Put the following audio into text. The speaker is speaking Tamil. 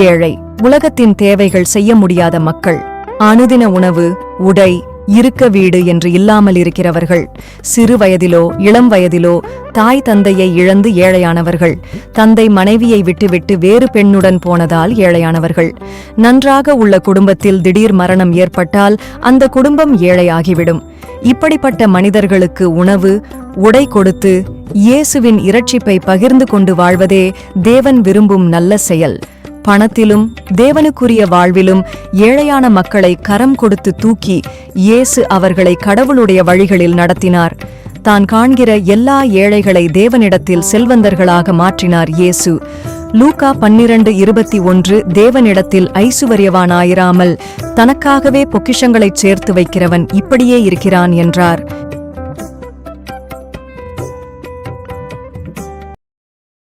ஏழை, உலகத்தின் தேவைகள் செய்ய முடியாத மக்கள், அனுதின உணவு, உடை, இருக்க வீடு என்று இல்லாமல் இருக்கிறவர்கள், சிறு வயதிலோ இளம் வயதிலோ தாய் தந்தையை இழந்து ஏழையானவர்கள், தந்தை மனைவியை விட்டுவிட்டு வேறு பெண்ணுடன் போனதால் ஏழையானவர்கள், நன்றாக உள்ள குடும்பத்தில் திடீர் மரணம் ஏற்பட்டால் அந்த குடும்பம் ஏழையாகிவிடும். இப்படிப்பட்ட மனிதர்களுக்கு உணவு, உடை கொடுத்து இயேசுவின் இரட்சிப்பை பகிர்ந்து கொண்டு வாழ்வதே தேவன் விரும்பும் நல்ல செயல். பணத்திலும் தேவனுக்குரிய வாழ்விலும் ஏழையான மக்களை கரம் கொடுத்து தூக்கி இயேசு அவர்களை கடவுளுடைய வழிகளில் நடத்தினார். தான் காண்கிற எல்லா ஏழைகளை தேவனிடத்தில் செல்வந்தர்களாக மாற்றினார் இயேசு. லூக்கா 12:21 தேவனிடத்தில் ஐசுவரியவானாயிராமல் தனக்காகவே பொக்கிஷங்களைச் சேர்த்து வைக்கிறவன் இப்படியே இருக்கிறான் என்றார்.